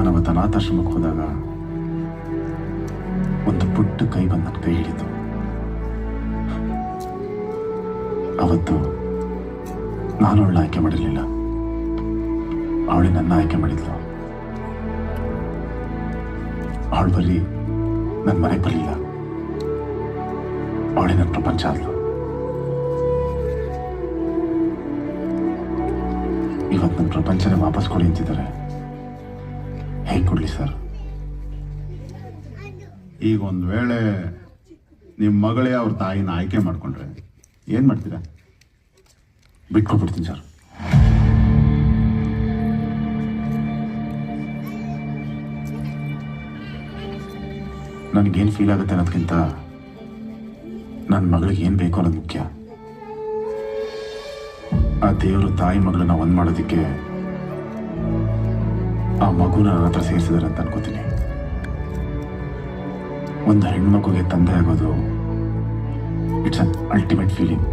ನಾನವತ್ತು ಅನಾಥಾಶ್ರಮಕ್ಕೆ ಹೋದಾಗ ಒಂದು ಪುಟ್ಟ ಕೈ ಬಂದು ನನ್ನ ಕೈ ಹಿಡಿತು. ಅವತ್ತು ನಾನು ಅವಳನ್ನ ಆಯ್ಕೆ ಮಾಡಿರಲಿಲ್ಲ, ಅವಳೆ ನನ್ನ ಆಯ್ಕೆ ಮಾಡಿದ್ಲು. ಅವಳು ಬರೀ ನನ್ನ ಮನೆಗೆ ಬರಲಿಲ್ಲ, ಅವಳೇ ನನ್ನ ಪ್ರಪಂಚ ಆದ್ಲು. ಇವತ್ತು ನನ್ನ ಪ್ರಪಂಚನೇ ವಾಪಸ್ ಕೊಡಿ ಅಂತಿದ್ದಾರೆ. ಹೇಗೆ ಕೊಡ್ಲಿ ಸರ್? ಈಗ ಒಂದು ವೇಳೆ ನಿಮ್ಮ ಮಗಳೇ ಅವ್ರ ತಾಯಿನ ಆಯ್ಕೆ ಮಾಡ್ಕೊಂಡ್ರೆ ಏನು ಮಾಡ್ತೀರಾ? ಬಿಟ್ಕೊಟ್ಬಿಡ್ತೀನಿ ಸರ್. ನನಗೇನು ಫೀಲ್ ಆಗುತ್ತೆ ಅನ್ನೋದಕ್ಕಿಂತ ನನ್ನ ಮಗಳಿಗೆ ಏನು ಬೇಕು ಅನ್ನೋದು ಮುಖ್ಯ. ಆ ದೇವರು ತಾಯಿ ಮಗಳನ್ನ ಒಂದು ಮಾಡೋದಕ್ಕೆ ಆ ಮಗುನ ನನ್ನ ಹತ್ರ ಸೇರಿಸಿದಾರೆ ಅಂತ ಅನ್ಕೋತೀನಿ. ಒಂದು ಹೆಣ್ಮಗುಗೆ ತಂದೆ ಆಗೋದು ಇಟ್ಸ್ ಅನ್ ಅಲ್ಟಿಮೇಟ್ ಫೀಲಿಂಗ್.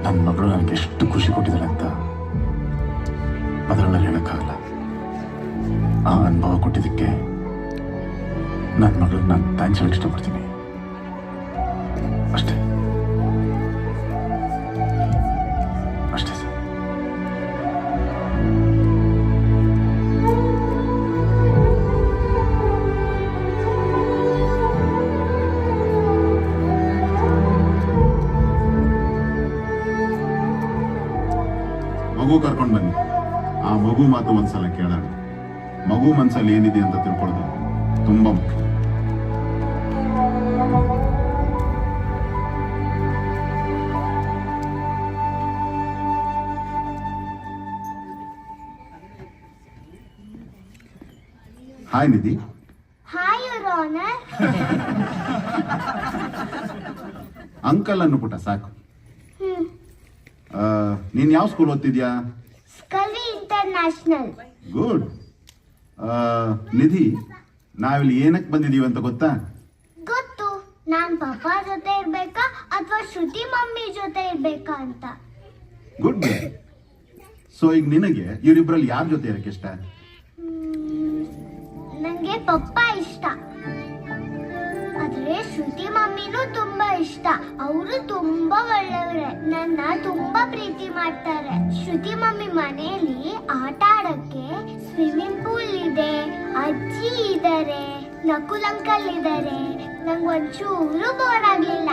ನನ್ನ ಮಗಳು ನನಗೆ ಎಷ್ಟು ಖುಷಿ ಕೊಟ್ಟಿದ್ದಾರೆ ಅಂತ ಅದರಲ್ಲಿ ಹೇಳಕ್ಕಾಗಲ್ಲ. ಆ ಅನುಭವ ಕೊಟ್ಟಿದ್ದಕ್ಕೆ ನನ್ನ ಮಗಳಿಗೆ ನಾನು ಥ್ಯಾಂಕ್ಸ್ ಹೇಳಕ್ಕೆ ಇಷ್ಟಪಡ್ತೀನಿ ಅಷ್ಟೇ. ಅಷ್ಟೇ ಸರ್. ಮಗು ಕರ್ಕೊಂಡು ಬನ್ನಿ. ಆ ಮಗು ಮಾತು ಒಂದ್ಸಲ ಕೇಳೋಣ. ಮಗು ಮನಸ್ಸಲ್ಲಿ ಏನಿದೆ ಅಂತ ತಿಳ್ಕೊಳ್ಳೋದು ತುಂಬಾ ಮುಖ್ಯ. Hi Nidhi. Hi your honour. Uncle ಅನ್ನು ಪುಟ್ಟ ಸಾಕು. ನೀನ್ ಯಾವ ಸ್ಕೂಲ್ ಓದ್ತಿದ್ಯಾ? ಸ್ಕಲ್ವಿ ಇಂಟರ್ನ್ಯಾಷನಲ್. ಗುಡ್. ನಿಧಿ, ನಾವಿಲ್ಲಿ ಏನಕ್ಕೆ ಬಂದಿದೀವಿ ಅಂತ ಗೊತ್ತಾ? ಗೊತ್ತು. ನಾನ್ ಪಪ್ಪ ಜೊತೆ ಇರ್ಬೇಕಾ ಅಥವಾ ಶ್ರುತಿ ಮಮ್ಮಿ ಜೊತೆ ಇರ್ಬೇಕಾ ಅಂತ. ಗುಡ್. ಸೊ ಈಗ ನಿನಗೆ ಇವರಿಬ್ಬರಲ್ಲಿ ಯಾರ ಜೊತೆ ಇರಕ್ಕೆ ಇಷ್ಟ? ನಂಗೆ ಪಪ್ಪ ಇಷ್ಟ, ಆದ್ರೆ ಶ್ರುತಿ ಮಮ್ಮಿನೂ ತುಂಬಾ ಇಷ್ಟ. ಅವರು ತುಂಬಾ ಒಳ್ಳೆಯವರೇ, ನನ್ನ ತುಂಬಾ ಪ್ರೀತಿ ಮಾಡ್ತಾರೆ. ಶ್ರುತಿ ಮಮ್ಮಿ ಮನೆಯಲ್ಲಿ ಆಟ ಆಡಕ್ಕೆ ಸ್ವಿಮ್ಮಿಂಗ್ ಪೂಲ್ ಇದೆ, ಅಜ್ಜಿ ಇದ್ದಾರೆ, ನಕುಲ್ ಅಂಕಲ್ ಇದ್ದಾರೆ. ನಂಗೆ ಒಂಚೂರು ಬೋರ್ ಆಗ್ಲಿಲ್ಲ.